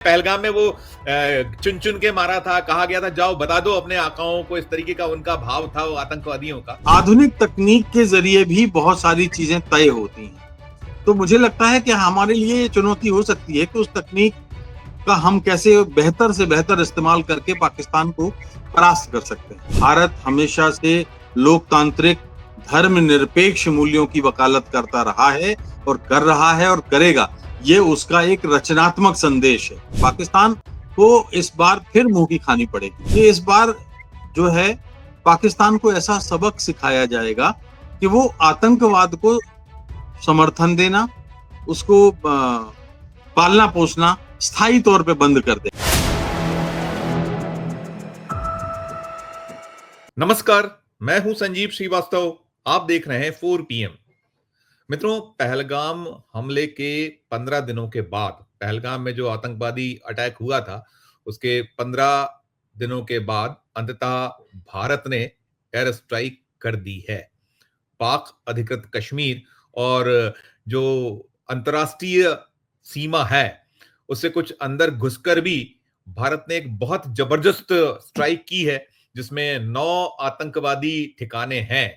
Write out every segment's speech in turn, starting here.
पहलगाम में वो चुन चुन के मारा था, कहा गया था जाओ बता दो अपने आकाओं को, इस तरीके का उनका भाव था वो आतंकवादियों का। आधुनिक तकनीक के जरिए भी बहुत सारी चीजें तय होती हैं। तो मुझे लगता है कि हमारे लिए ये चुनौती हो सकती है कि उस तकनीक का हम कैसे बेहतर से बेहतर इस्तेमाल करके पाकिस्तान को परास्त कर सकते हैं। भारत हमेशा से लोकतांत्रिक धर्मनिरपेक्ष मूल्यों की वकालत करता रहा है और कर रहा है और करेगा। ये उसका एक रचनात्मक संदेश है। पाकिस्तान को इस बार फिर मुंह की खानी पड़ेगी। ये इस बार जो है पाकिस्तान को ऐसा सबक सिखाया जाएगा कि वो आतंकवाद को समर्थन देना, उसको पालना पोसना स्थायी तौर पे बंद कर दे। नमस्कार, मैं हूं संजीव श्रीवास्तव। आप देख रहे हैं 4 PM। मित्रों, पहलगाम हमले के 15 दिनों के बाद, पहलगाम में जो आतंकवादी अटैक हुआ था उसके 15 दिनों के बाद अंततः भारत ने एयर स्ट्राइक कर दी है। पाक अधिकृत कश्मीर और जो अंतर्राष्ट्रीय सीमा है उससे कुछ अंदर घुसकर भी भारत ने एक बहुत जबरदस्त स्ट्राइक की है, जिसमें 9 आतंकवादी ठिकाने हैं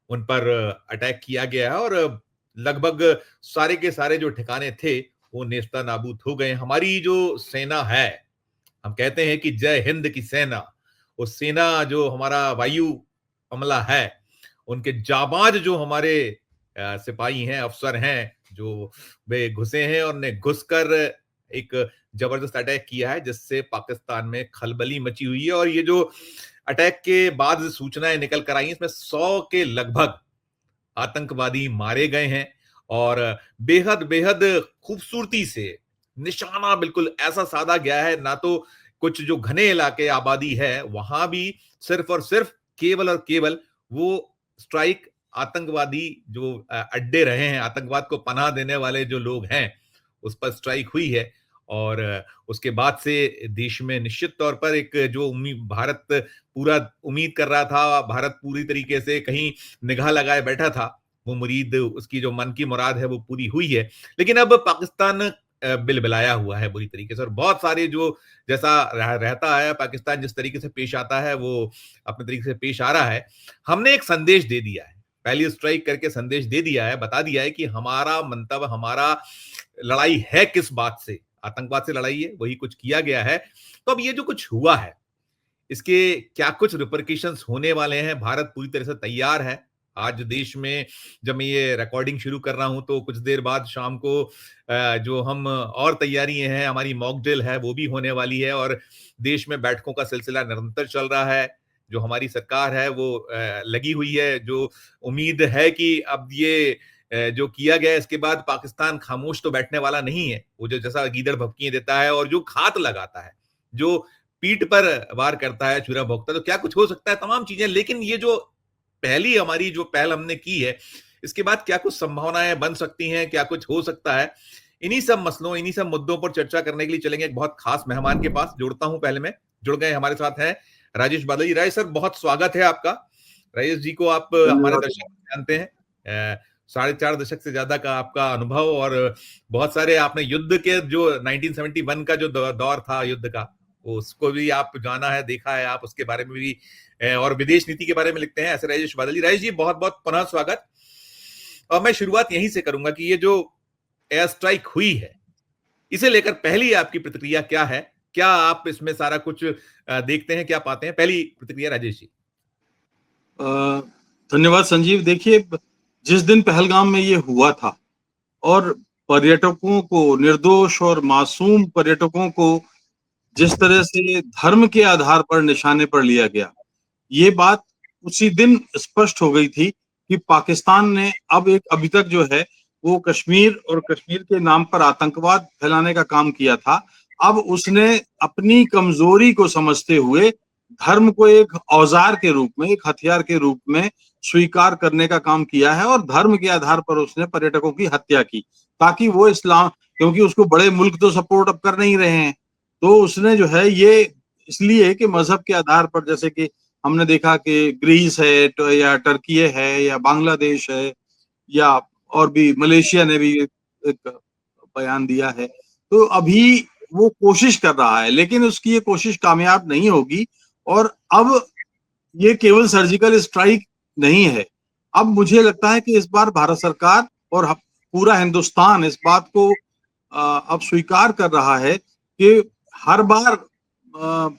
उन पर अटैक किया गया है और लगभग सारे के सारे जो ठिकाने थे वो नेस्ता नाबूद हो गए। हमारी जो सेना है, हम कहते हैं कि जय हिंद की सेना, वो सेना जो हमारा वायु अमला है, उनके जाबाज जो हमारे सिपाही हैं, अफसर हैं, जो वे घुसे हैं और ने घुसकर एक जबरदस्त अटैक किया है जिससे पाकिस्तान में खलबली मची हुई है। और ये जो अटैक के बाद सूचनाएं निकल कर आई, इसमें 100 के लगभग आतंकवादी मारे गए हैं और बेहद बेहद खूबसूरती से निशाना बिल्कुल ऐसा साधा गया है। ना तो कुछ जो घने इलाके आबादी है वहां भी सिर्फ और सिर्फ केवल और केवल वो स्ट्राइक आतंकवादी जो अड्डे रहे हैं, आतंकवाद को पनाह देने वाले जो लोग हैं, उस पर स्ट्राइक हुई है। और उसके बाद से देश में निश्चित तौर पर एक जो भारत पूरा उम्मीद कर रहा था, भारत पूरी तरीके से कहीं निगाह लगाए बैठा था, वो मुरीद, उसकी जो मन की मुराद है वो पूरी हुई है। लेकिन अब पाकिस्तान बिलबिलाया हुआ है बुरी तरीके से, और बहुत सारे जो जैसा रहता है पाकिस्तान, जिस तरीके से पेश आता है वो अपने तरीके से पेश आ रहा है। हमने एक संदेश दे दिया है, पहली स्ट्राइक करके संदेश दे दिया है, बता दिया है कि हमारा मंतव्य, हमारा लड़ाई है किस बात से, आतंकवाद से लड़ाई है, वही कुछ किया गया है। तो अब ये जो कुछ हुआ है इसके क्या कुछ रिपरकशंस होने वाले हैं, भारत पूरी तरह से तैयार है। आज देश में जब मैं ये रिकॉर्डिंग शुरू कर रहा हूं तो कुछ देर बाद शाम को जो हम और तैयारी हैं, हमारी मॉक ड्रिल है वो भी होने वाली है और देश में बैठकों का सिलसिला निरंतर चल रहा है। जो हमारी सरकार है वो लगी हुई है, जो उम्मीद है कि अब ये जो किया गया इसके बाद पाकिस्तान खामोश तो बैठने वाला नहीं है। वो जो जैसा गीदड़ भभकियां देता है और जो घात लगाता है, जो पीठ पर वार करता है, छुरा भोंकता है, तो क्या कुछ हो सकता है, तमाम चीजें। लेकिन ये जो पहली हमारी जो पहल हमने की है, इसके बाद क्या कुछ संभावनाएं बन सकती हैं, क्या कुछ हो सकता है, इन्हीं सब मसलों, इन्हीं सब मुद्दों पर चर्चा करने के लिए चलेंगे एक बहुत खास मेहमान के पास। जोड़ता हूं, पहले में जुड़ गए, हमारे साथ हैं राजेश बादल जी। राजेश सर, बहुत स्वागत है आपका। राजेश जी को आप हमारे दर्शक जानते हैं, 4.5 दशक से ज्यादा का आपका अनुभव, और बहुत सारे आपने युद्ध के जो 1971 का जो दौर था युद्ध का, उसको भी आप जाना है, देखा है आप, उसके बारे में भी, और विदेश नीति के बारे में लिखते हैं। ऐसे राजेश बादल जी। राजेश जी, बहुत बहुत पुनः स्वागत। और मैं शुरुआत यहीं से करूंगा कि ये जो एयर स्ट्राइक हुई है, इसे लेकर पहली आपकी प्रतिक्रिया क्या है? क्या आप इसमें सारा कुछ देखते हैं, क्या पाते हैं? पहली प्रतिक्रिया राजेश जी। धन्यवाद संजीव। देखिए, जिस दिन पहलगाम में ये हुआ था और पर्यटकों को, निर्दोष और मासूम पर्यटकों को जिस तरह से धर्म के आधार पर निशाने पर लिया गया, ये बात उसी दिन स्पष्ट हो गई थी कि पाकिस्तान ने अब एक अभी तक जो है वो कश्मीर और कश्मीर के नाम पर आतंकवाद फैलाने का काम किया था। अब उसने अपनी कमजोरी को समझते हुए धर्म को एक औजार के रूप में, एक हथियार के रूप में स्वीकार करने का काम किया है और धर्म के आधार पर उसने पर्यटकों की हत्या की, ताकि वो इस्लाम, क्योंकि उसको बड़े मुल्क तो सपोर्ट अब कर नहीं रहे हैं, तो उसने जो है ये इसलिए कि मजहब के आधार पर, जैसे कि हमने देखा कि ग्रीस है तो या टर्की है या बांग्लादेश है या और भी मलेशिया ने भी एक बयान दिया है। तो अभी वो कोशिश कर रहा है, लेकिन उसकी ये कोशिश कामयाब नहीं होगी। और अब ये केवल सर्जिकल स्ट्राइक नहीं है। अब मुझे लगता है कि इस बार भारत सरकार और पूरा हिंदुस्तान इस बात को अब स्वीकार कर रहा है कि हर बार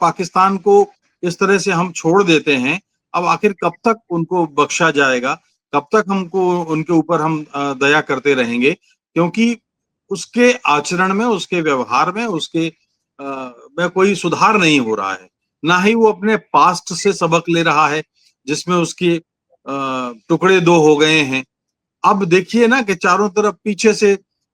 पाकिस्तान को इस तरह से हम छोड़ देते हैं, अब आखिर कब तक उनको बख्शा जाएगा, कब तक हमको उनके ऊपर हम दया करते रहेंगे, क्योंकि उसके आचरण में, उसके व्यवहार में, उसके में कोई सुधार नहीं हो रहा है। ना ही वो अपने पास्ट से सबक ले रहा है, जिसमें उसके टुकड़े दो हो गए हैं। अब देखिए ना कि चारों तरफ पीछे से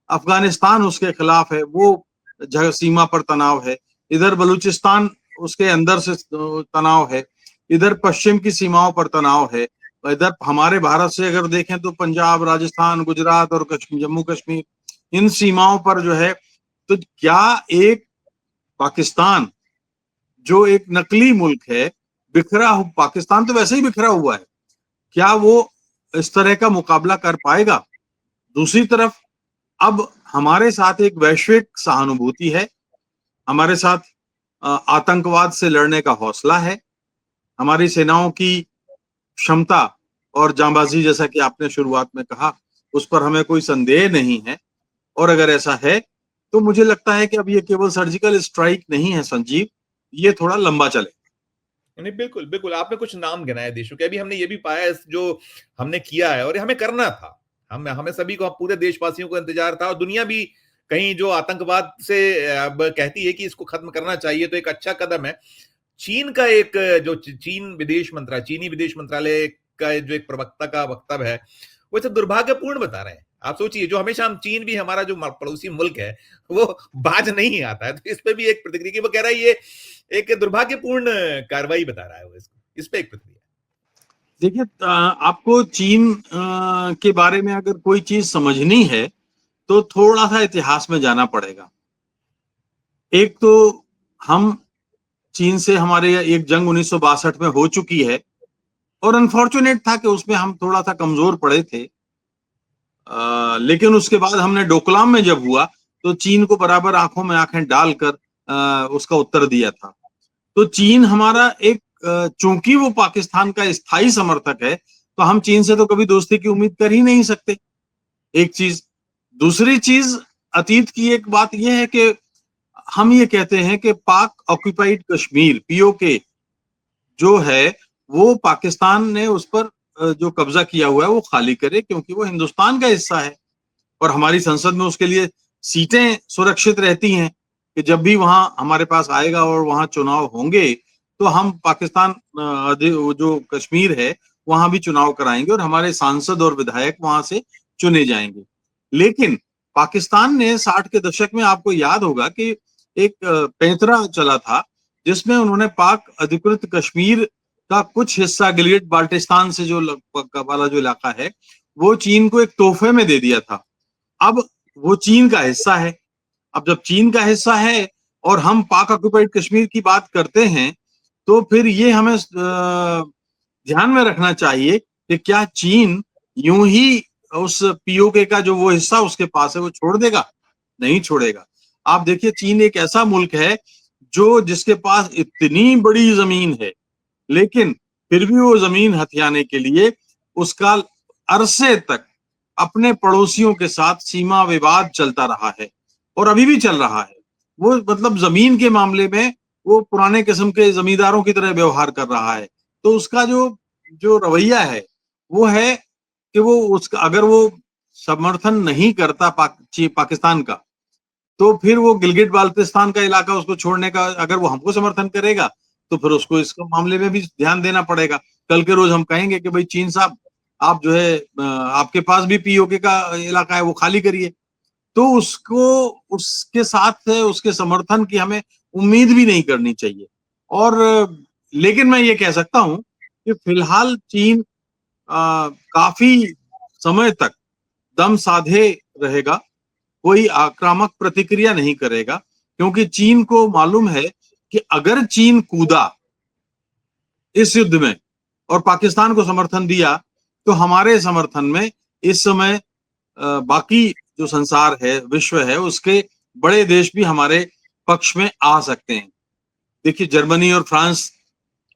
अफगानिस्तान उसके खिलाफ है, वो सीमा पर तनाव है, इधर बलूचिस्तान उसके अंदर से तनाव है, इधर पश्चिम की सीमाओं पर तनाव है, इधर हमारे भारत से अगर देखें तो पंजाब, राजस्थान, गुजरात और जम्मू कश्मीर, इन सीमाओं पर जो है, तो क्या एक पाकिस्तान जो एक नकली मुल्क है, पाकिस्तान तो वैसे ही बिखरा हुआ है, क्या वो इस तरह का मुकाबला कर पाएगा? दूसरी तरफ अब हमारे साथ एक वैश्विक सहानुभूति है, हमारे साथ आतंकवाद से लड़ने का हौसला है, हमारी सेनाओं की क्षमता और जांबाजी, जैसा कि आपने शुरुआत में कहा, उस पर हमें कोई संदेह नहीं है। और अगर ऐसा है तो मुझे लगता है कि अब ये केवल सर्जिकल स्ट्राइक नहीं है संजीव, ये थोड़ा लंबा चले। नहीं, बिल्कुल, बिल्कुल, आपने कुछ नाम गिनाए देशों के। अभी हमने ये भी पाया जो हमने किया है और ये हमें करना था। हमें सभी को, पूरे देशवासियों को इंतजार था और दुनिया भी कहीं जो आतंकवाद से अब कहती है कि इसको खत्म करना चाहिए, तो एक अच्छा कदम है। चीन का एक जो चीनी विदेश मंत्रालय का जो एक प्रवक्ता का वक्तव्य है, वो इसे दुर्भाग्यपूर्ण बता रहे हैं। आप सोचिए, जो हमेशा हम चीन भी हमारा जो पड़ोसी मुल्क है, वो बाज नहीं आता है, तो इस पे भी एक प्रतिक्रिया, वो कह रहा है ये एक दुर्भाग्यपूर्ण कार्रवाई बता रहा है वो इसको। इस पे एक प्रतिक्रिया। देखिए, आपको चीन के बारे में अगर कोई चीज समझनी है तो थोड़ा सा इतिहास में जाना पड़ेगा। एक तो हम चीन से, हमारे एक जंग 1962 में हो चुकी है और अनफॉर्चुनेट था कि उसमें हम थोड़ा सा कमजोर पड़े थे। लेकिन उसके बाद हमने डोकलाम में जब हुआ तो चीन को बराबर आंखों में आंखें डालकर उसका उत्तर दिया था। तो चीन हमारा एक, चूंकि वो पाकिस्तान का स्थायी समर्थक है, तो हम चीन से तो कभी दोस्ती की उम्मीद कर ही नहीं सकते, एक चीज। दूसरी चीज, अतीत की एक बात यह है कि हम ये कहते हैं कि पाक ऑक्यूपाइड कश्मीर, पीओके जो है, वो पाकिस्तान ने उस पर जो कब्जा किया हुआ है वो खाली करे, क्योंकि वो हिंदुस्तान का हिस्सा है और हमारी संसद में उसके लिए सीटें सुरक्षित रहती हैं कि जब भी वहां हमारे पास आएगा और वहां चुनाव होंगे तो हम पाकिस्तान जो कश्मीर है वहां भी चुनाव कराएंगे और हमारे सांसद और विधायक वहां से चुने जाएंगे। लेकिन पाकिस्तान ने 60 के दशक में, आपको याद होगा कि एक पैंतरा चला था जिसमें उन्होंने पाक अधिकृत कश्मीर का कुछ हिस्सा, गिलगिट बाल्टिस्तान से जो वाला जो इलाका है, वो चीन को एक तोहफे में दे दिया था। अब वो चीन का हिस्सा है। अब जब चीन का हिस्सा है और हम पाक ऑक्युपाइड कश्मीर की बात करते हैं, तो फिर ये हमें ध्यान में रखना चाहिए कि क्या चीन यूं ही उस पीओके का जो वो हिस्सा उसके पास है वो छोड़ देगा? नहीं छोड़ेगा। आप देखिए, चीन एक ऐसा मुल्क है जो, जिसके पास इतनी बड़ी जमीन है, लेकिन फिर भी वो जमीन हथियाने के लिए उसका अरसे तक अपने पड़ोसियों के साथ सीमा विवाद चलता रहा है और अभी भी चल रहा है। वो मतलब जमीन के मामले में वो पुराने किस्म के जमींदारों की तरह व्यवहार कर रहा है। तो उसका जो जो रवैया है वो है कि वो उसका, अगर वो समर्थन नहीं करता पाकिस्तान का, तो फिर वो गिलगिट बाल्टिस्तान का इलाका उसको छोड़ने का, अगर वो हमको समर्थन करेगा तो फिर उसको इस मामले में भी ध्यान देना पड़ेगा। कल के रोज हम कहेंगे कि भाई चीन साहब, आप जो है, आपके पास भी पीओके का इलाका है, वो खाली करिए। तो उसको, उसके साथ उसके समर्थन की हमें उम्मीद भी नहीं करनी चाहिए। और लेकिन मैं ये कह सकता हूं कि फिलहाल चीन काफी समय तक दम साधे रहेगा, कोई आक्रामक प्रतिक्रिया नहीं करेगा, क्योंकि चीन को मालूम है कि अगर चीन कूदा इस युद्ध में और पाकिस्तान को समर्थन दिया, तो हमारे समर्थन में इस समय बाकी जो संसार है, विश्व है, उसके बड़े देश भी हमारे पक्ष में आ सकते हैं। देखिए, जर्मनी और फ्रांस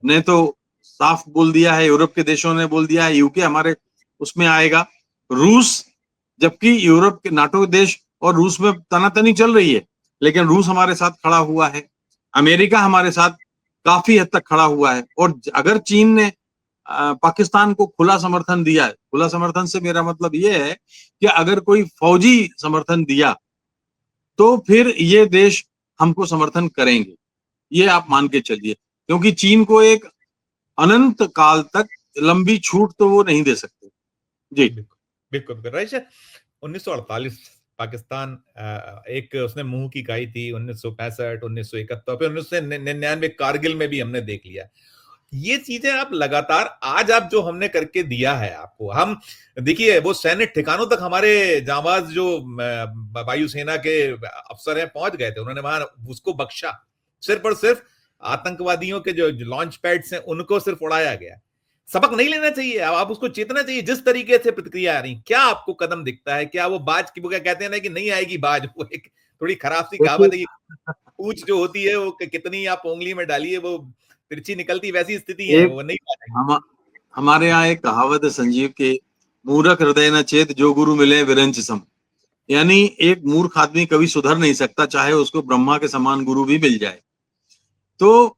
ने तो साफ बोल दिया है, यूरोप के देशों ने बोल दिया है, यूके हमारे उसमें आएगा। रूस, जबकि यूरोप के नाटो देश और रूस में तनातनी चल रही है, लेकिन रूस हमारे साथ खड़ा हुआ है। अमेरिका हमारे साथ काफी हद तक खड़ा हुआ है। और अगर चीन ने पाकिस्तान को खुला समर्थन दिया है, खुला समर्थन से मेरा मतलब ये है कि अगर कोई फौजी समर्थन दिया तो फिर ये देश हमको समर्थन करेंगे, ये आप मान के चलिए, क्योंकि चीन को एक अनंत काल तक लंबी छूट तो वो नहीं दे सकते। जी। बिल्कुल, बिल्कुल, बिल्कुल। रईस 1948 पाकिस्तान एक उसने मुंह की खाई थी। 1965, 1971, फिर 1999 कारगिल में भी हमने देख लिया। ये चीजें आप लगातार आज आप जो हमने करके दिया है आपको, हम देखिए वो सैन्य ठिकानों तक हमारे जांबाज जो वायुसेना के अफसर हैं पहुंच गए थे, उन्होंने वहां उसको बख्शा। सिर्फ और सिर्फ आतंकवादियों के जो लॉन्च पैड्स हैं उनको सिर्फ उड़ाया गया। सबक नहीं लेना चाहिए, अब आप उसको चेतना चाहिए। जिस तरीके से प्रतिक्रिया आ रही, क्या आपको कदम दिखता है? क्या वो बाज की, वो क्या कहते हैं ना कि नहीं आएगी बाज, वो एक थोड़ी खराब सी देखिए, कहावत है कि पूंछ जो होती है वो कितनी आप उंगली में डालिए वो तिरछी निकलती, वैसी स्थिति है, एक वो नहीं पाएगी। हम हमारे यहाँ एक कहावत है संजीव के, मूर्ख हृदय न चेत जो गुरु मिले विरंच सम। यानी एक मूर्ख आदमी कभी सुधर नहीं सकता, चाहे उसको ब्रह्मा के समान गुरु भी मिल जाए। तो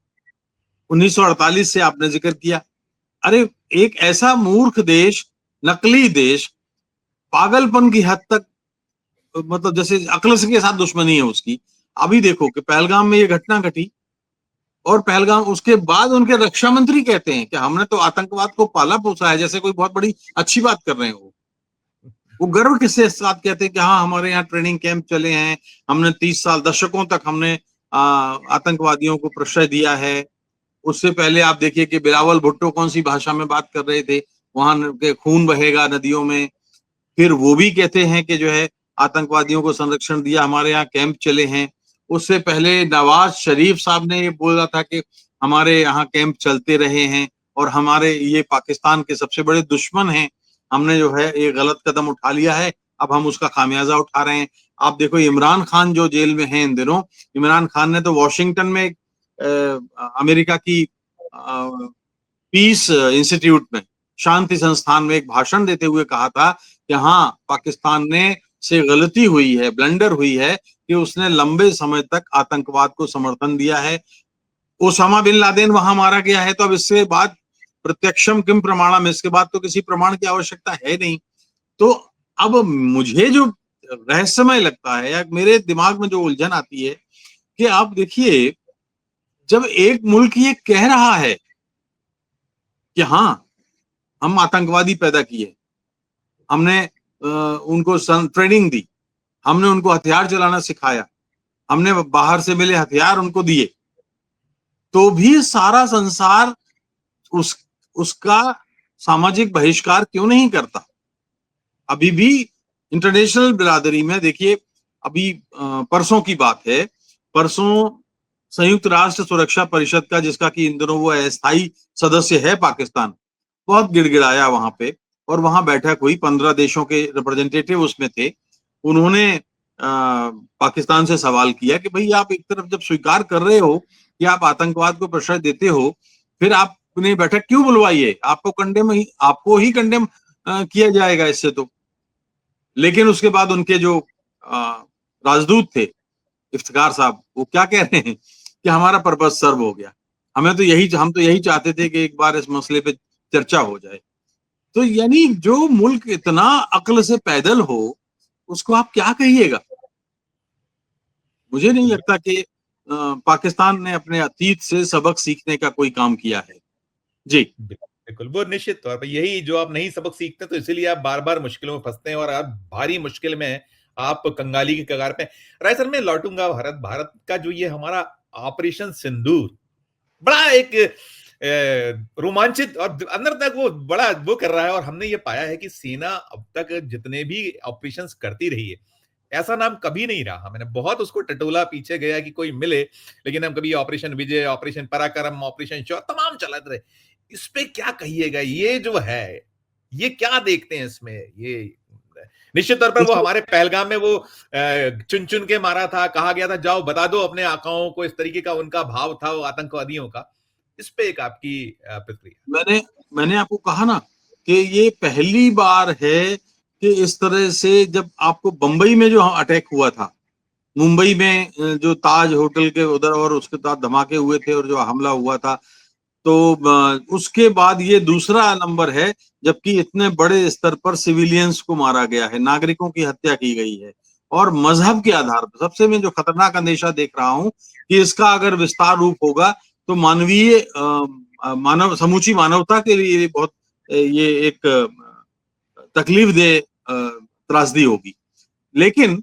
1948 से आपने जिक्र किया, अरे एक ऐसा मूर्ख देश, नकली देश, पागलपन की हद तक, मतलब जैसे अक्ल के साथ दुश्मनी है उसकी। अभी देखो कि पहलगाम में ये घटना घटी, और पहलगाम उसके बाद उनके रक्षा मंत्री कहते हैं कि हमने तो आतंकवाद को पाला पोसा है, जैसे कोई बहुत बड़ी अच्छी बात कर रहे हैं वो गर्व किससे साथ कहते हैं कि हाँ हमारे यहाँ ट्रेनिंग कैंप चले हैं, हमने 30 साल दशकों तक हमने आतंकवादियों को प्रश्रय दिया है। उससे पहले आप देखिए कि बिलावल भुट्टो कौन सी भाषा में बात कर रहे थे, वहां के खून बहेगा नदियों में। फिर वो भी कहते हैं कि जो है आतंकवादियों को संरक्षण दिया, हमारे यहाँ कैंप चले हैं। उससे पहले नवाज शरीफ साहब ने ये बोला था कि हमारे यहाँ कैंप चलते रहे हैं और हमारे ये पाकिस्तान के सबसे बड़े दुश्मन हैं, हमने जो है ये गलत कदम उठा लिया है, अब हम उसका खामियाजा उठा रहे हैं। आप देखो इमरान खान जो जेल में है इन दिनों, इमरान खान ने तो वॉशिंगटन में अमेरिका की पीस इंस्टीट्यूट में, शांति संस्थान में एक भाषण देते हुए कहा था कि हाँ पाकिस्तान ने से गलती हुई है, ब्लंडर हुई है कि उसने लंबे समय तक आतंकवाद को समर्थन दिया है। ओसामा बिन लादेन वहां मारा गया है, तो अब इसके बाद प्रत्यक्षम किम प्रमाणम, इसके बाद तो किसी प्रमाण की आवश्यकता है नहीं। तो अब मुझे जो रहस्यमय लगता है या मेरे दिमाग में जो उलझन आती है कि आप देखिए, जब एक मुल्क ये कह रहा है कि हाँ हम आतंकवादी पैदा किए, हमने उनको ट्रेनिंग दी, हमने उनको हथियार चलाना सिखाया, हमने बाहर से मिले हथियार उनको दिए, तो भी सारा संसार उस उसका सामाजिक बहिष्कार क्यों नहीं करता? अभी भी इंटरनेशनल बिरादरी में देखिए, अभी परसों की बात है, परसों संयुक्त राष्ट्र सुरक्षा परिषद का, जिसका कि इन दिनों वो अस्थायी सदस्य है पाकिस्तान, बहुत गिड़गिड़ाया वहां पे, और वहां बैठक हुई, 15 देशों के रिप्रेजेंटेटिव उसमें थे। उन्होंने पाकिस्तान से सवाल किया कि भाई आप एक तरफ जब स्वीकार कर रहे हो कि आप आतंकवाद को प्रश्रय देते हो, फिर आपने बैठक क्यों बुलवाई है? आपको ही कंडेम किया जाएगा इससे तो। लेकिन उसके बाद उनके जो राजदूत थे इफ्तिकार साहब, वो क्या कह रहे हैं कि हमारा पर्पस सर्व हो गया, हम तो यही चाहते थे कि एक बार इस मसले पे चर्चा हो जाए। तो यानी जो मुल्क इतना अक्ल से पैदल हो, उसको आप क्या कहिएगा? मुझे नहीं लगता कि पाकिस्तान ने अपने अतीत से सबक सीखने का कोई काम किया है। जी। बिल्कुल, वो निश्चित तौर पे यही जो आप नहीं सबक सीखते, तो इसीलिए आप बार-बार मुश्किलों में फँसते हैं और आप भारी मुश्किल में हैं, आप कंगाली की कगार पे। राइट सर, मैं लौटूँगा भारत। भारत का जो ये हमारा ऑपरेशन सिंदूर, बड़ा एक रोमांचित और अंदर तक वो बड़ा वो कर रहा है, और हमने ये पाया है कि सेना अब तक जितने भी ऑपरेशंस करती रही है, ऐसा नाम कभी नहीं रहा। मैंने बहुत उसको टटोला, पीछे गया कि कोई मिले, लेकिन हम कभी ऑपरेशन विजय, ऑपरेशन पराक्रम, ऑपरेशन शौर्य तमाम चलाते रहे। इस पे क्या कहिएगा? ये जो है, ये क्या देखते हैं इसमें? ये होता है। निश्चित तौर पर वो हमारे पहलगाम में वो चुन चुन के मारा था, कहा गया था जाओ बता दो अपने आकाओं को, इस तरीके का उनका भाव था वो आतंकवादियों का। इस पे एक आपकी प्रतिक्रिया। मैंने आपको कहा ना कि ये पहली बार है कि इस तरह से, जब आपको बंबई में जो अटैक हुआ था, मुंबई में जो ताज होटल के उधर और उसके साथ धमाके हुए थे और जो हमला हुआ था, तो उसके बाद ये दूसरा नंबर है जबकि इतने बड़े स्तर पर सिविलियंस को मारा गया है, नागरिकों की हत्या की गई है। और मजहब के आधार पर सबसे मैं जो खतरनाक अंदेशा देख रहा हूं कि इसका अगर विस्तार रूप होगा तो मानवीय समूची मानवता के लिए बहुत ये एक तकलीफ दे त्रासदी होगी। लेकिन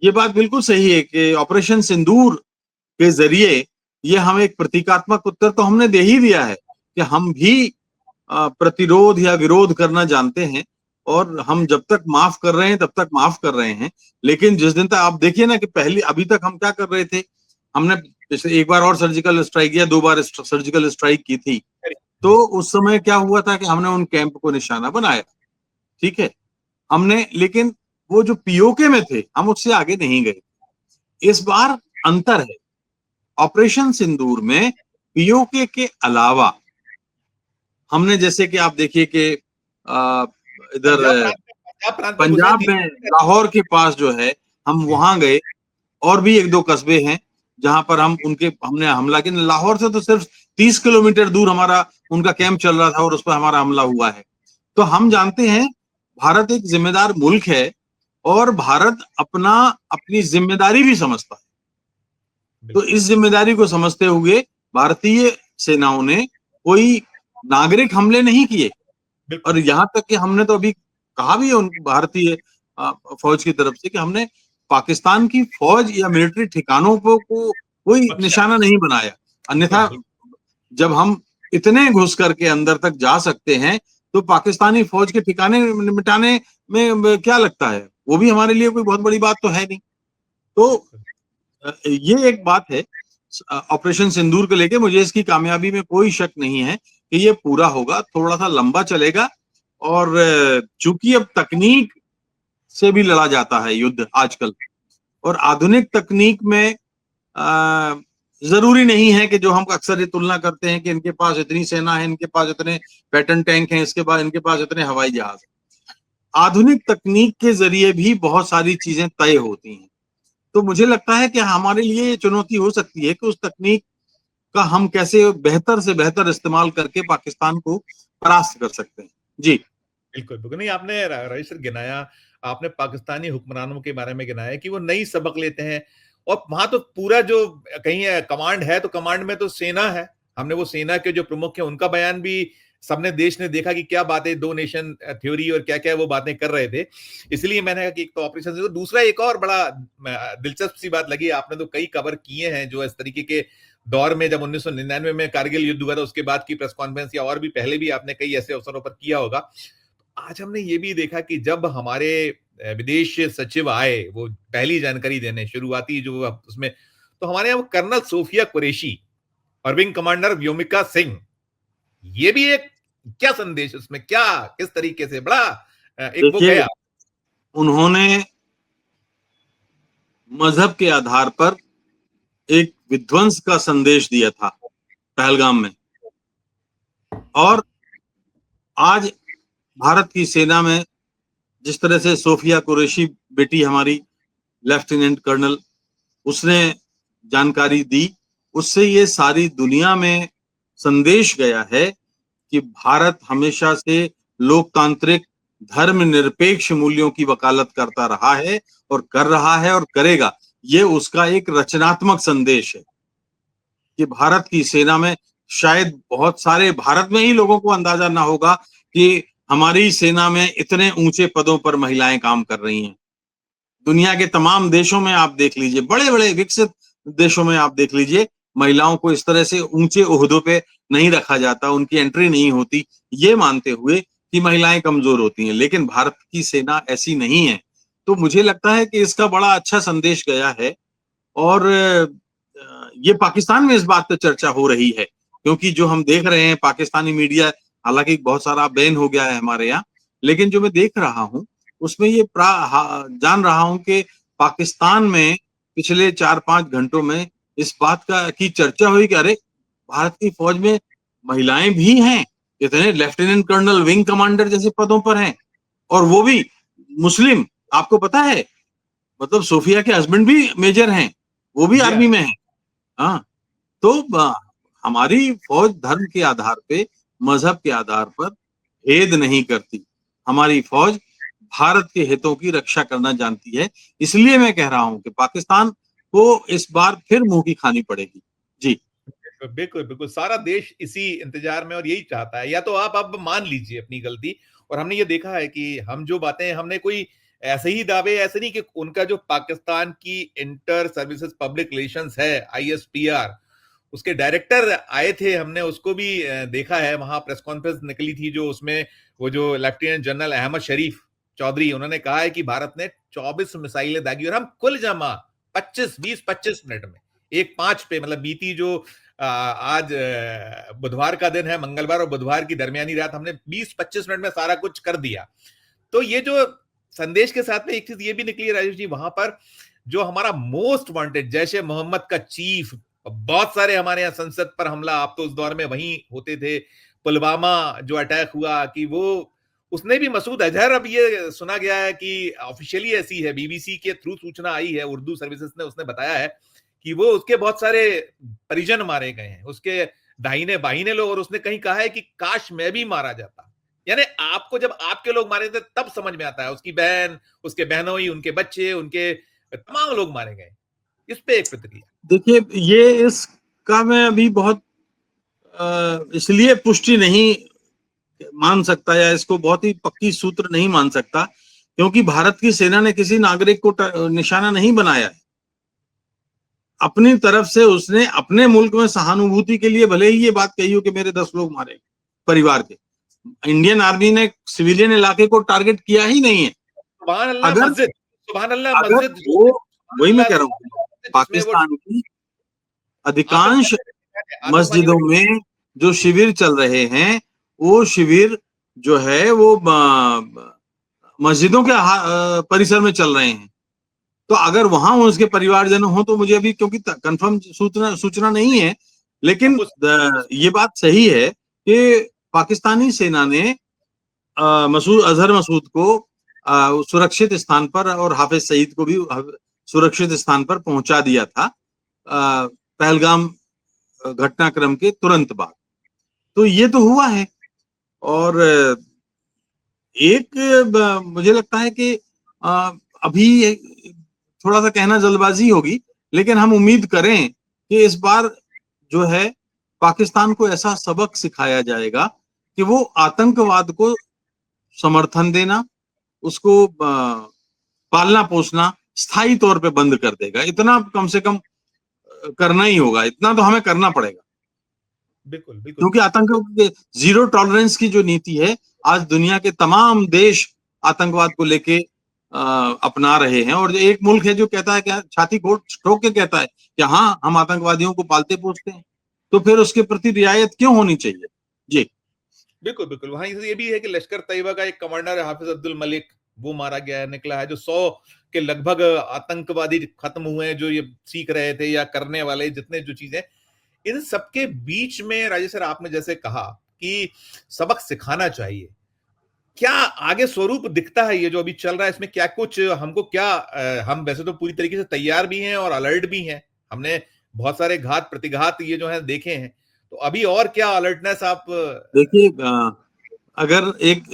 ये बात बिल्कुल सही है कि ऑपरेशन सिंदूर के जरिए ये हम एक प्रतीकात्मक उत्तर तो हमने दे ही दिया है कि हम भी प्रतिरोध या विरोध करना जानते हैं, और हम जब तक माफ कर रहे हैं तब तक माफ कर रहे हैं। लेकिन जिस दिन तक आप देखिए ना कि पहले अभी तक हम क्या कर रहे थे, हमने पिछले एक बार और सर्जिकल स्ट्राइक किया, 2 बार सर्जिकल स्ट्राइक की थी, तो उस समय क्या हुआ था कि हमने उन कैंप को निशाना बनाया, ठीक है, हमने, लेकिन वो जो पीओके में थे हम उससे आगे नहीं गए। इस बार अंतर है, ऑपरेशन सिंदूर में पीओके के अलावा हमने, जैसे कि आप देखिए कि इधर पंजाब प्रांत में घुसे पंजाब में लाहौर के पास जो है हम वहां गए, और भी 1-2 कस्बे हैं जहां पर हमने हमला किया। लाहौर से तो सिर्फ 30 किलोमीटर दूर हमारा उनका कैंप चल रहा था और उस पर हमारा हमला हुआ है। तो हम जानते हैं भारत एक जिम्मेदार मुल्क है और भारत अपनी जिम्मेदारी भी समझता है। तो इस जिम्मेदारी को समझते हुए भारतीय सेनाओं ने कोई नागरिक हमले नहीं किए, और यहां तक कि हमने तो अभी कहा भी है उन भारतीय फौज की तरफ से कि हमने पाकिस्तान की फौज या मिलिट्री ठिकानों को कोई निशाना नहीं बनाया। अन्यथा जब हम इतने घुस करके अंदर तक जा सकते हैं तो पाकिस्तानी फौज के ठिकाने मिटाने में क्या लगता है, वो भी हमारे लिए कोई बहुत बड़ी बात तो है नहीं। तो ये एक बात है ऑपरेशन सिंदूर को लेके। मुझे इसकी कामयाबी में कोई शक नहीं है कि ये पूरा होगा, थोड़ा सा लंबा चलेगा, और चूंकि अब तकनीक से भी लड़ा जाता है युद्ध आजकल, और आधुनिक तकनीक में जरूरी नहीं है कि जो हम अक्सर ये तुलना करते हैं कि इनके पास इतनी सेना है, इनके पास इतने पैटर्न टैंक हैं, इसके बाद इनके पास इतने हवाई जहाज हैं। आधुनिक तकनीक के जरिए भी बहुत सारी चीजें तय होती हैं। तो मुझे लगता है कि हमारे लिए ये चुनौती हो सकती है कि उस तकनीक का हम कैसे बेहतर से बेहतर इस्तेमाल करके पाकिस्तान को परास्त कर सकते हैं। जी बिल्कुल, बिल्कुल। नहीं, आपने रईस सर गिनाया, आपने पाकिस्तानी हुक्मरानों के बारे में गिनाया कि वो नई सबक लेते हैं, और वहाँ तो पूरा जो कहीं कमांड है, तो कमांड में तो सेना है। हमने वो सेना के जो प्रमुख हैं, उनका बयान भी सबने देश ने देखा कि क्या बातें 2 नेशन थ्योरी और क्या-क्या वो बातें कर रहे थे। इसलिए मैंने कहा कि एक तो ऑपरेशन सिंदूर, दूसरा एक और बड़ा दिलचस्प सी बात लगी, आपने तो कई कवर किए हैं जो इस तरीके के दौर में, जब 1999 में कारगिल युद्ध हुआ था, उसके बाद की प्रेस कॉन्फ्रेंस या और भी पहले भी आपने कई ऐसे अवसरों पर किया होगा। आज हमने ये भी देखा कि जब हमारे विदेश सचिव आए वो पहली जानकारी देने, शुरुआती जो उसमें, तो हमारे यहाँ कर्नल सोफिया कुरैशी और विंग कमांडर व्योमिका सिंह, ये भी एक क्या संदेश उसमें, क्या किस तरीके से बड़ा एक वो देखिए, गया। उन्होंने मजहब के आधार पर एक विध्वंस का संदेश दिया था पहलगाम में, और आज भारत की सेना में जिस तरह से सोफिया कुरैशी बेटी हमारी लेफ्टिनेंट कर्नल, उसने जानकारी दी, उससे ये सारी दुनिया में संदेश गया है कि भारत हमेशा से लोकतांत्रिक धर्मनिरपेक्ष मूल्यों की वकालत करता रहा है और कर रहा है और करेगा। ये उसका एक रचनात्मक संदेश है कि भारत की सेना में शायद बहुत सारे भारत में ही लोगों को अंदाजा ना होगा कि हमारी सेना में इतने ऊंचे पदों पर महिलाएं काम कर रही हैं। दुनिया के तमाम देशों में आप देख लीजिए, बड़े बड़े विकसित देशों में आप देख लीजिए, महिलाओं को इस तरह से ऊंचे ओहदों पे नहीं रखा जाता, उनकी एंट्री नहीं होती, ये मानते हुए कि महिलाएं कमजोर होती हैं। लेकिन भारत की सेना ऐसी नहीं है। तो मुझे लगता है कि इसका बड़ा अच्छा संदेश गया है, और ये पाकिस्तान में इस बात पे चर्चा हो रही है, क्योंकि जो हम देख रहे हैं पाकिस्तानी मीडिया, हालांकि बहुत सारा बैन हो गया है हमारे यहाँ, लेकिन जो मैं देख रहा हूं उसमें ये जान रहा हूं कि पाकिस्तान में पिछले 4-5 घंटों में इस बात की चर्चा हुई कि अरे भारत की फौज में महिलाएं भी हैं, इतने लेफ्टिनेंट कर्नल, विंग कमांडर जैसे पदों पर हैं, और वो भी मुस्लिम। आपको पता है, मतलब सोफिया के हस्बैंड भी मेजर हैं, वो भी जी हाँ। आर्मी में हैं। हाँ, तो हमारी फौज धर्म के आधार पे, मजहब के आधार पर भेद नहीं करती। हमारी फौज भारत के हितों की रक्षा करना जानती है। इसलिए मैं कह रहा हूं कि पाकिस्तान को इस बार फिर मुंह की खानी पड़ेगी। जी। बिल्कुल, बिल्कुल। सारा देश इसी इंतजार में और यही चाहता है। या तो आप अब मान लीजिए अपनी गलती, और हमने ये देखा है कि हम जो बातें हमने कोई ऐसे ही दावे, ऐसे नहीं कि उनका जो पाकिस्तान की इंटर सर्विसेज पब्लिक रिलेशंस है, आईएसपीआर, उसके डायरेक्टर आए थे, हमने उसको भी देखा है, वहां प्रेस कॉन्फ्रेंस निकली थी, जो उसमें वो जो लेफ्टिनेंट जनरल अहमद शरीफ चौधरी, उन्होंने कहा है कि भारत ने 24 मिसाइलें दागी, और हम कुल जमा 20-25 मिनट में, एक 5 पे, मतलब बीती जो आज बुधवार का दिन है, मंगलवार और बुधवार की दरमियानी रात, हमने 20-25 मिनट में सारा कुछ कर दिया। तो ये जो संदेश के साथ में एक चीज ये भी निकली है राजेश जी, वहां पर जो हमारा मोस्ट वांटेड जैश ए मोहम्मद का चीफ, बहुत सारे हमारे यहाँ संसद पर हमला, आप तो उस दौर में वहीं होते थे, पुलवामा जो अटैक हुआ, कि वो उसने भी मसूद अजहर, अब ये सुना गया है कि ऑफिशियली ऐसी है, बीबीसी के थ्रू सूचना आई है, उर्दू सर्विसेज ने, उसने बताया है कि वो उसके बहुत सारे परिजन मारे गए हैं, उसके दाहिने बाहिने लोग, और उसने कहीं कहा है कि काश मैं भी मारा जाता। यानी आपको जब आपके लोग मारे थे तब समझ में आता है, उसकी बहन, उसके बहनोई, उनके बच्चे, उनके तमाम लोग मारे गए। इस पे एक प्रतिक्रिया। देखिए, ये इसका मैं अभी बहुत इसलिए पुष्टि नहीं मान सकता, या इसको बहुत ही पक्की सूत्र नहीं मान सकता, क्योंकि भारत की सेना ने किसी नागरिक को निशाना नहीं बनाया है। अपनी तरफ से उसने अपने मुल्क में सहानुभूति के लिए भले ही ये बात कही हो कि मेरे 10 लोग मारे परिवार के, इंडियन आर्मी ने सिविलियन इलाके को टारगेट किया ही नहीं है। सुभान अल्लाह अगर मस्जिद, सुभान अल्लाह अगर मस्जिद, वो, सुभान वही मैं अल्लाह कह रहा वो हूँ, जिसमें वो पाकिस्तान की अधिकांश आतंकवादी मस्जिदों में जो शिविर चल रहे हैं, वो शिविर जो है वो मस्जिदों के परिसर में चल रहे हैं। तो अगर वहां उसके परिवारजन हो, तो मुझे अभी, क्योंकि कंफर्म सूचना नहीं है, लेकिन ये बात सही है कि पाकिस्तानी सेना ने अजहर मसूद को सुरक्षित स्थान पर, और हाफिज सईद को भी सुरक्षित स्थान पर पहुंचा दिया था पहलगाम घटनाक्रम के तुरंत बाद। तो ये तो हुआ है। और मुझे लगता है कि अभी थोड़ा सा कहना जल्दबाजी होगी, लेकिन हम उम्मीद करें कि इस बार जो है पाकिस्तान को ऐसा सबक सिखाया जाएगा कि वो आतंकवाद को समर्थन देना, उसको पालना पोसना स्थायी तौर पे बंद कर देगा। इतना कम से कम करना ही होगा, इतना तो हमें करना पड़ेगा। बिल्कुल, बिल्कुल। क्योंकि आतंक जीरो टॉलरेंस की जो नीति है, आज दुनिया के तमाम देश आतंकवाद को लेके अपना रहे हैं, और एक मुल्क है जो कहता है, क्या छाती ठोक के कहता है कि हाँ, हम आतंकवादियों को पालते पोसते हैं, तो फिर उसके प्रति रियायत क्यों होनी चाहिए। जी। बिल्कुल, बिल्कुल। वहाँ ये भी है कि लश्कर तैयबा का एक कमांडर है, हाफिज अब्दुल मलिक, वो मारा गया है, निकला है, जो 100 के लगभग आतंकवादी खत्म हुए हैं, जो ये सीख रहे थे या करने वाले जितने जो चीजें। इन सबके बीच में राजेश सर, आपने जैसे कहा कि सबक सिखाना चाहिए, क्या आगे स्वरूप दिखता है ये जो अभी चल रहा है, इसमें क्या कुछ हमको, क्या हम वैसे तो पूरी तरीके से तैयार भी हैं और अलर्ट भी हैं, हमने बहुत सारे घात प्रतिघात ये जो है देखे हैं, तो अभी और क्या अलर्टनेस आप देखिए, अगर एक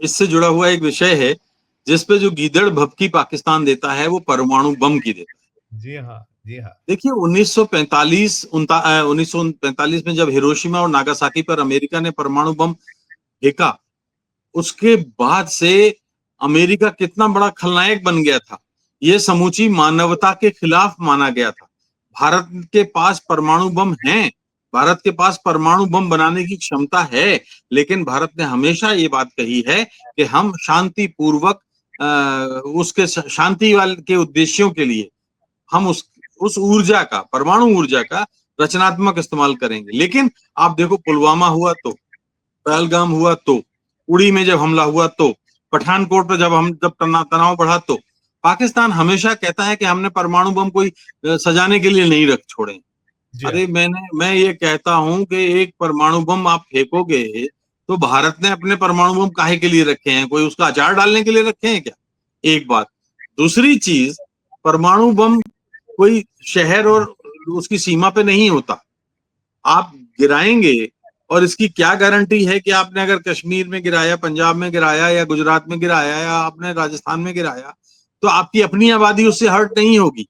इससे जुड़ा हुआ एक विषय है जिसपे जो गीदड़ भभकी पाकिस्तान देता है, वो परमाणु बम की देता है। जी हाँ, जी हाँ। देखिए, 1945 में जब हिरोशिमा और नागासाकी पर अमेरिका ने परमाणु बम फेंका, उसके बाद से अमेरिका कितना बड़ा खलनायक बन गया था, ये समूची मानवता के खिलाफ माना गया था। भारत के पास परमाणु बम हैं, भारत के पास परमाणु बम बनाने की क्षमता है, लेकिन भारत ने हमेशा ये बात कही है कि हम शांति पूर्वक उसके शांति वाले के उद्देश्यों के लिए हम उस ऊर्जा का, परमाणु ऊर्जा का रचनात्मक इस्तेमाल करेंगे। लेकिन आप देखो, पुलवामा हुआ तो, पहलगाम हुआ तो, उड़ी में जब हमला हुआ तो, पठानकोट पर जब तनाव बढ़ा, तो पाकिस्तान हमेशा कहता है कि हमने परमाणु बम कोई सजाने के लिए नहीं रख छोड़े। जी हाँ। अरे मैं ये कहता हूं कि एक परमाणु बम आप फेंकोगे तो भारत ने अपने परमाणु बम काहे के लिए रखे हैं? कोई उसका अचार डालने के लिए रखे हैं क्या? एक बात। दूसरी चीज, परमाणु बम कोई शहर और उसकी सीमा पे नहीं होता। आप गिराएंगे, और इसकी क्या गारंटी है कि आपने अगर कश्मीर में गिराया, पंजाब में गिराया, या गुजरात में गिराया, या आपने राजस्थान में गिराया, तो आपकी अपनी आबादी उससे हर्ट नहीं होगी।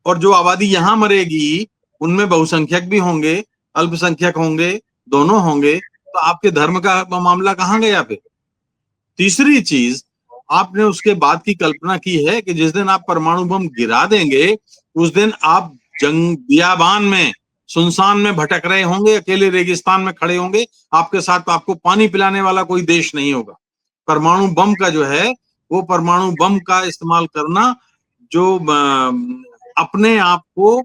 और जो आबादी यहां मरेगी उनमें बहुसंख्यक भी होंगे, अल्पसंख्यक होंगे, दोनों होंगे, तो आपके धर्म का मामला कहां गया फिर? तीसरी चीज, आपने उसके बाद की कल्पना की है कि जिस दिन आप परमाणु बम गिरा देंगे, उस दिन आप जंग बियाबान में, सुनसान में भटक रहे होंगे, अकेले रेगिस्तान में खड़े होंगे, आपके साथ आपको पानी पिलाने वाला कोई देश नहीं होगा। परमाणु बम का जो है, वो परमाणु बम का इस्तेमाल करना जो अपने आप को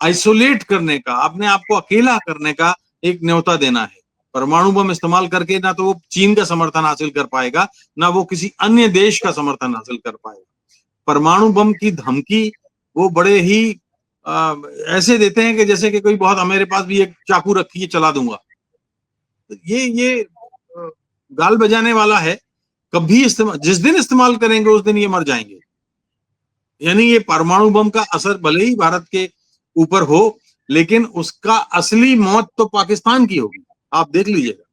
आइसोलेट करने का, अपने आप को अकेला करने का एक न्योता देना है। परमाणु बम इस्तेमाल करके ना तो वो चीन का समर्थन हासिल कर पाएगा, ना वो किसी अन्य देश का समर्थन हासिल कर पाएगा। परमाणु बम की धमकी वो बड़े ही ऐसे देते हैं कि जैसे कि कोई बहुत, मेरे पास भी एक चाकू रखी है, चला दूंगा। ये गाल बजाने वाला है। कभी इस्तेमाल, जिस दिन इस्तेमाल करेंगे उस दिन ये मर जाएंगे। यानी ये परमाणु बम का असर भले ही भारत के ऊपर हो, लेकिन उसका असली मौत तो पाकिस्तान की होगी। आप देख लीजिएगा,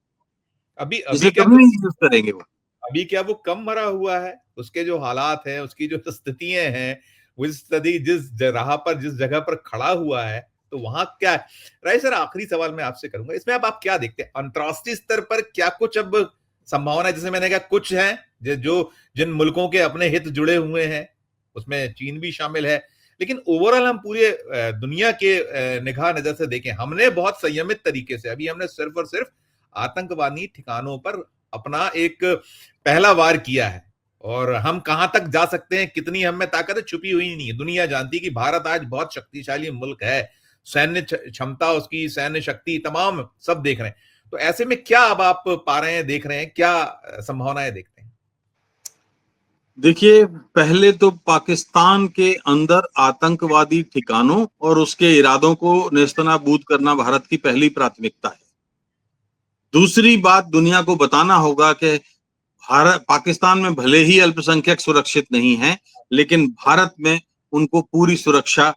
अभी इसे अभी क्या कभी नहीं यूज करेंगे वो। अभी क्या वो कम मरा हुआ है? उसके जो हालात हैं, उसकी जो स्थितियां हैं, वो स्थिति जिस राह पर, जिस जगह पर खड़ा हुआ है, तो वहां क्या है? राय सर, आखिरी सवाल मैं आपसे करूंगा, इसमें अब आप क्या देखते हैं अंतर्राष्ट्रीय स्तर पर? क्या कुछ अब संभावना है? जैसे मैंने कहा, कुछ है जो जिन मुल्कों के अपने हित जुड़े हुए हैं, उसमें चीन भी शामिल है, लेकिन ओवरऑल हम पूरे दुनिया के निगाह नजर से देखें, हमने बहुत संयमित तरीके से, अभी हमने सिर्फ और सिर्फ आतंकवादी ठिकानों पर अपना एक पहला वार किया है, और हम कहां तक जा सकते हैं, कितनी हम में ताकत है, छुपी हुई नहीं है। दुनिया जानती है कि भारत आज बहुत शक्तिशाली मुल्क है, सैन्य क्षमता, उसकी सैन्य शक्ति, तमाम सब देख रहे हैं। तो ऐसे में क्या अब आप पा रहे हैं, देख रहे हैं, क्या संभावनाएं देखते हैं? देखिए, पहले तो पाकिस्तान के अंदर आतंकवादी ठिकानों और उसके इरादों को नेस्तनाबूद करना भारत की पहली प्राथमिकता है। दूसरी बात, दुनिया को बताना होगा कि भारत, पाकिस्तान में भले ही अल्पसंख्यक सुरक्षित नहीं है, लेकिन भारत में उनको पूरी सुरक्षा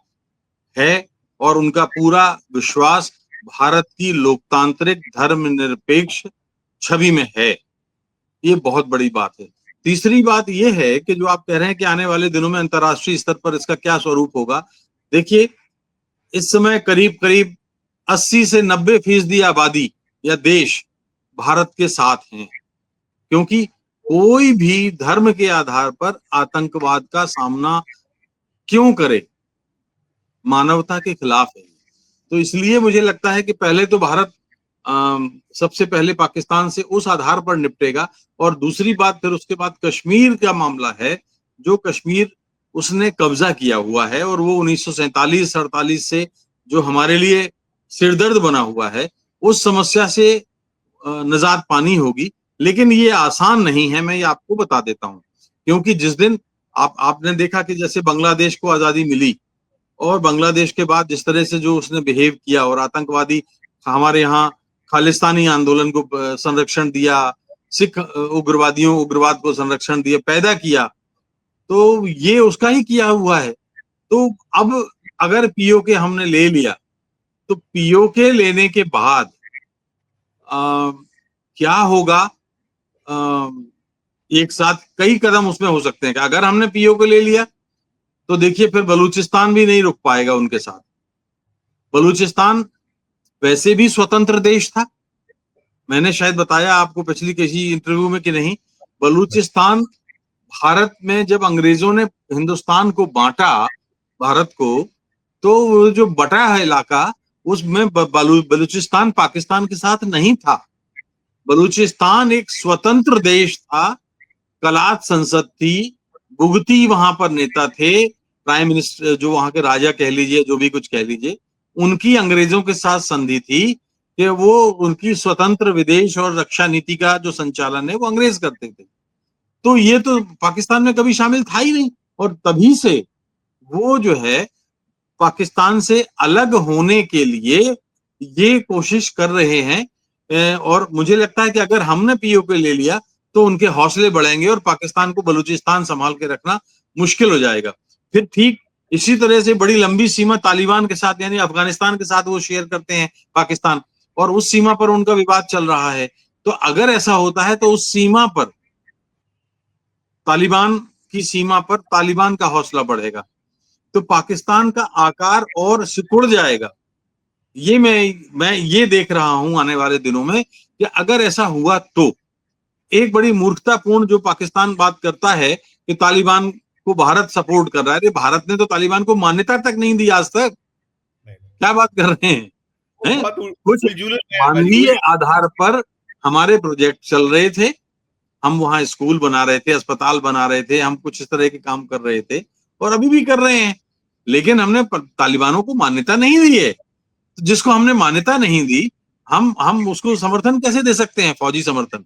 है, और उनका पूरा विश्वास भारत की लोकतांत्रिक धर्मनिरपेक्ष छवि में है। ये बहुत बड़ी बात है। तीसरी बात यह है कि जो आप कह रहे हैं कि आने वाले दिनों में अंतर्राष्ट्रीय स्तर पर इसका क्या स्वरूप होगा। देखिए, इस समय करीब करीब 80 से 90% आबादी या देश भारत के साथ हैं, क्योंकि कोई भी धर्म के आधार पर आतंकवाद का सामना क्यों करे, मानवता के खिलाफ है। तो इसलिए मुझे लगता है कि पहले तो भारत सबसे पहले पाकिस्तान से उस आधार पर निपटेगा। और दूसरी बात, फिर उसके बाद कश्मीर का मामला है, जो कश्मीर उसने कब्जा किया हुआ है, और वो 1947-48 से जो हमारे लिए सिरदर्द बना हुआ है, उस समस्या से निजात पानी होगी। लेकिन ये आसान नहीं है, मैं ये आपको बता देता हूं। क्योंकि जिस दिन आपने देखा कि जैसे बांग्लादेश को आजादी मिली, और बांग्लादेश के बाद जिस तरह से जो उसने बिहेव किया, और आतंकवादी हमारे यहाँ खालिस्तानी आंदोलन को संरक्षण दिया, सिख उग्रवाद को संरक्षण दिया, पैदा किया, तो ये उसका ही किया हुआ है। तो अब अगर पीओके हमने ले लिया, तो पीओके लेने के बाद क्या होगा? एक साथ कई कदम उसमें हो सकते हैं कि अगर हमने पीओके ले लिया, तो देखिए फिर बलूचिस्तान भी नहीं रुक पाएगा उनके साथ। बलूचिस्तान वैसे भी स्वतंत्र देश था, मैंने शायद बताया आपको पिछली किसी इंटरव्यू में कि नहीं। बलूचिस्तान भारत में जब अंग्रेजों ने हिंदुस्तान को बांटा, भारत को, तो वो जो बटा है इलाका, उसमें बलूचिस्तान पाकिस्तान के साथ नहीं था। बलूचिस्तान एक स्वतंत्र देश था, कलात संसद थी, भुगती वहां पर नेता थे, प्राइम मिनिस्टर, जो वहां के राजा कह लीजिए, जो भी कुछ कह लीजिए, उनकी अंग्रेजों के साथ संधि थी कि वो उनकी स्वतंत्र विदेश और रक्षा नीति का जो संचालन है वो अंग्रेज करते थे। तो ये तो पाकिस्तान में कभी शामिल था ही नहीं, और तभी से वो जो है पाकिस्तान से अलग होने के लिए ये कोशिश कर रहे हैं। और मुझे लगता है कि अगर हमने पीओके ले लिया तो उनके हौसले बढ़ेंगे और पाकिस्तान को बलूचिस्तान संभाल के रखना मुश्किल हो जाएगा। फिर ठीक इसी तरह से बड़ी लंबी सीमा तालिबान के साथ यानी अफगानिस्तान के साथ वो शेयर करते हैं पाकिस्तान, और उस सीमा पर उनका विवाद चल रहा है। तो अगर ऐसा होता है तो उस सीमा पर तालिबान की सीमा पर तालिबान का हौसला बढ़ेगा, तो पाकिस्तान का आकार और सिकुड़ जाएगा। ये मैं ये देख रहा हूं आने वाले दिनों में कि अगर ऐसा हुआ तो एक बड़ी मूर्खतापूर्ण जो पाकिस्तान बात करता है कि तालिबान को भारत सपोर्ट कर रहा है। भारत ने तो तालिबान को मान्यता तक नहीं दी आज तक। नहीं, नहीं, क्या बात कर रहे हैं, वो हैं? बहुत कुछ उलझुल बयानबाजी हुई। मानवीय आधार पर हमारे प्रोजेक्ट चल रहे थे, हम वहां स्कूल बना रहे थे, अस्पताल बना रहे थे, हम कुछ इस तरह के काम कर रहे थे और अभी भी कर रहे हैं, लेकिन हमने तालिबानों को मान्यता नहीं दी है। तो जिसको हमने मान्यता नहीं दी, हम उसको समर्थन कैसे दे सकते हैं, फौजी समर्थन?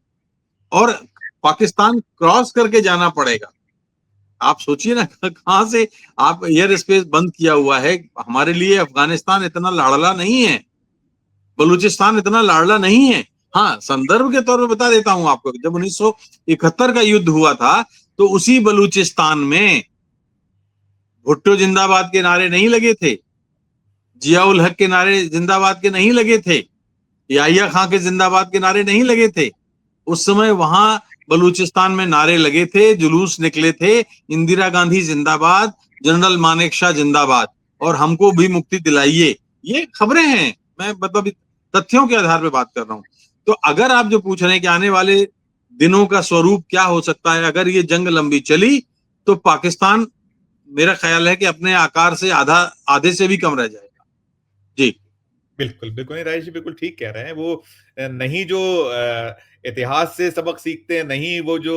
और पाकिस्तान क्रॉस करके जाना पड़ेगा। आप सोचिए ना कहां से आप एयर स्पेस बंद किया हुआ है। हमारे लिए अफगानिस्तान इतना लाड़ला नहीं है, बलूचिस्तान इतना लाड़ला नहीं है। हाँ, संदर्भ के तौर पर बता देता हूं आपको, जब 1971 का युद्ध हुआ था तो उसी बलूचिस्तान में भुट्टो जिंदाबाद के नारे नहीं लगे थे, जियाउल हक के नारे जिंदाबाद के नहीं लगे थे, याहिया खां के जिंदाबाद के नारे नहीं लगे थे। उस समय वहां बलूचिस्तान में नारे लगे थे, जुलूस निकले थे, इंदिरा गांधी जिंदाबाद, जनरल मानेक शाह जिंदाबाद, और हमको भी मुक्ति दिलाइए। ये खबरें हैं, मैं मतलब तथ्यों के आधार पर बात कर रहा हूं। तो अगर आप जो पूछ रहे हैं कि आने वाले दिनों का स्वरूप क्या हो सकता है अगर ये जंग लंबी चली, तो पाकिस्तान मेरा ख्याल है कि अपने आकार से आधे से भी कम रह जाएगा। जी बिल्कुल, बिल्कुल नहीं, राजेश जी बिल्कुल ठीक कह रहे हैं। वो नहीं जो इतिहास से सबक सीखते हैं, नहीं वो जो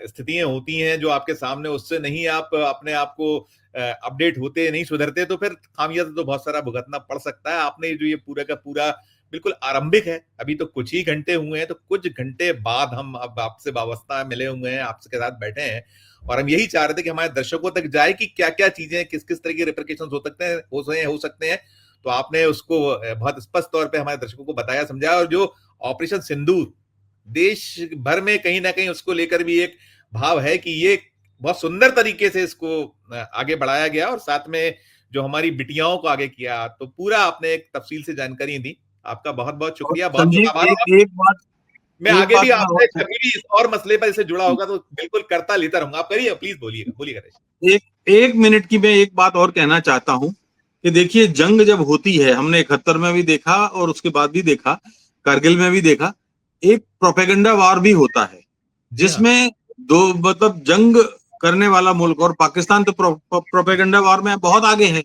स्थितियाँ होती हैं जो आपके सामने, उससे नहीं आप अपने आप को अपडेट होते, नहीं सुधरते, तो फिर खामियाज़ा तो बहुत सारा भुगतना पड़ सकता है। आपने जो ये पूरा का पूरा बिल्कुल आरंभिक है, अभी तो कुछ ही घंटे हुए हैं, तो कुछ घंटे बाद हम अब आपसे वाबस्ता मिले हुए हैं, आपके साथ बैठे हैं और हम यही चाह रहे थे कि हमारे दर्शकों तक जाए कि क्या-क्या चीज़ें, किस-किस तरह के रिपरकशंस हो सकते हैं। तो आपने उसको बहुत स्पष्ट तौर पे हमारे दर्शकों को बताया, समझाया, और जो ऑपरेशन सिंदूर देश भर में कहीं ना कहीं उसको लेकर भी एक भाव है कि ये बहुत सुंदर तरीके से इसको आगे बढ़ाया गया और साथ में जो हमारी बिटियाओं को आगे किया, तो पूरा आपने एक तफसील से जानकारी दी। आपका बहुत बहुत और शुक्रिया, बहुत बहुत संजीव, आभार। एक एक बात मैं एक आगे बात भी मैं और आपसे कभी भी इस और मसले पर इससे जुड़ा होगा तो बिल्कुल करता लेता रहूंगा। आप करिए, प्लीज बोलिएगा, बोलिएगा। एक एक मिनट की मैं एक बात और कहना चाहता हूं कि देखिए, जंग जब होती है, हमने 71 में भी देखा और उसके बाद भी देखा, कारगिल में भी देखा, एक प्रोपेगेंडा वार भी होता है जी हाँ, जिसमें दो मतलब जंग करने वाला मुल्क, और पाकिस्तान तो प्रोपेगेंडा वार में बहुत आगे है,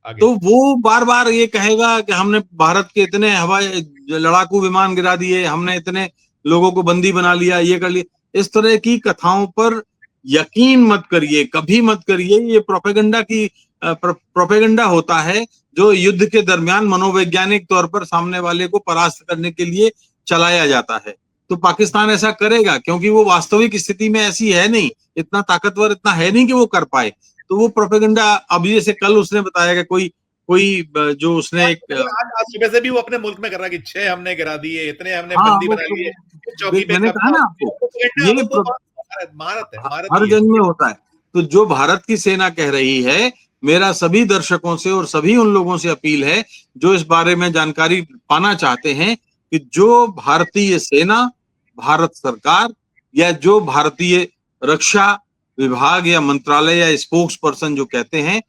आगे। तो वो बार बार ये कहेगा कि हमने भारत के इतने हवाई लड़ाकू विमान गिरा दिए, हमने इतने लोगों को बंदी बना लिया, ये कर लिया। इस तरह की कथाओं पर यकीन मत करिए, कभी मत करिए। ये प्रोपेगेंडा की प्रोपेगेंडा होता है जो युद्ध के दरमियान मनोवैज्ञानिक तौर पर सामने वाले को परास्त करने के लिए चलाया जाता है। तो पाकिस्तान ऐसा करेगा क्योंकि वो वास्तविक स्थिति में ऐसी है नहीं, इतना ताकतवर इतना है नहीं कि वो कर पाए। तो वो प्रोपेगेंडा, अब जैसे कल उसने बताया कि कोई कोई जो उसने एक आज आज सुबह से भी वो अपने मुल्क में कर रहा है कि 6 हमने गिरा दिए, इतने हमने हाँ, बंदी बना लिए, इस चौकी पे मैंने कहा कब्जा ना हो आपको, गया। तो ये वो बहुत महारत है, महारत हर ही है। जंग में होता है। तो जो भारत की सेना कह रही है, मेरा सभी दर्शकों से और सभी उन लोगों से अपील है जो इस बारे में जानकारी पाना चाहते हैं कि जो भारतीय सेना, भारत सरकार या जो भारतीय रक्षा विभाग या मंत्रालय या स्पोक्स पर्सन जो कहते हैं,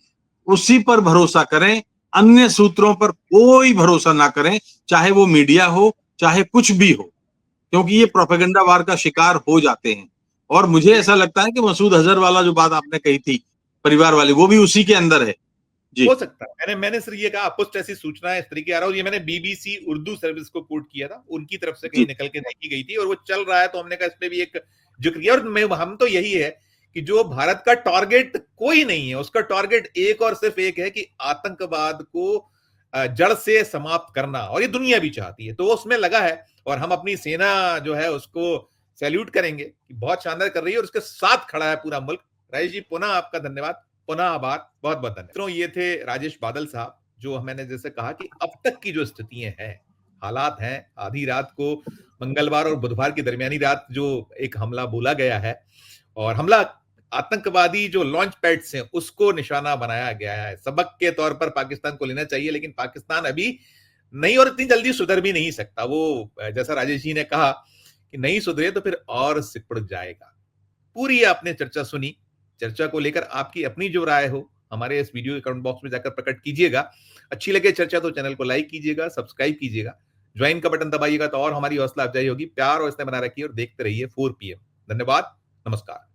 उसी पर भरोसा करें, अन्य सूत्रों पर कोई भरोसा ना करें, चाहे वो मीडिया हो, चाहे कुछ भी हो, क्योंकि ये प्रोपेगेंडा वार का शिकार हो जाते हैं। और मुझे ऐसा लगता है कि मसूद अजहर वाला जो बात आपने कही थी, परिवार वाली, वो भी उसी के अंदर है। जी हो सकता है, मैंने सिर्फ ये कहा, कुछ ऐसी सूचनाएं इस तरीके आ रहा, और ये मैंने बीबीसी उर्दू सर्विस को कोट किया था, उनकी तरफ से कहीं जी निकल के देखी गई थी और वो चल रहा है, तो हमने कहा इस पे भी एक जिक्र किया। और हम तो यही है कि जो भारत का टारगेट कोई नहीं है, उसका टारगेट एक और सिर्फ एक है कि आतंकवाद को जड़ से समाप्त करना, और ये दुनिया भी चाहती है, तो वो उसमें लगा है। और हम अपनी सेना जो है उसको सैल्यूट करेंगे कि बहुत शानदार कर रही है और उसके साथ खड़ा है पूरा मुल्क। राजेश जी, पुनः आपका धन्यवाद, पुनः आभार, बहुत बहुत धन्यवाद। मित्रों, ये थे राजेश बादल साहब, जो मैंने जैसे कहा कि अब तक की जो स्थितियां हैं, हालात हैं, आधी रात को मंगलवार और बुधवार की दरमियानी रात जो एक हमला बोला गया है, और हमला आतंकवादी जो लॉन्च पैड्स हैं उसको निशाना बनाया गया है। सबक के तौर पर पाकिस्तान को लेना चाहिए, लेकिन पाकिस्तान अभी नहीं और इतनी जल्दी सुधर भी नहीं सकता। वो जैसा राजेश जी ने कहा कि नहीं सुधरे तो फिर और सिकुड़ जाएगा। पूरी आपने चर्चा सुनी। चर्चा को लेकर आपकी अपनी जो राय हो हमारे इस वीडियो के कमेंट बॉक्स में जाकर प्रकट कीजिएगा। अच्छी लगे चर्चा तो चैनल को लाइक कीजिएगा, सब्सक्राइब कीजिएगा, ज्वाइन का बटन दबाइएगा तो और हमारी हौसला अफजाई होगी। प्यार और स्नेह बना रखिए और देखते रहिए 4 PM। धन्यवाद, नमस्कार।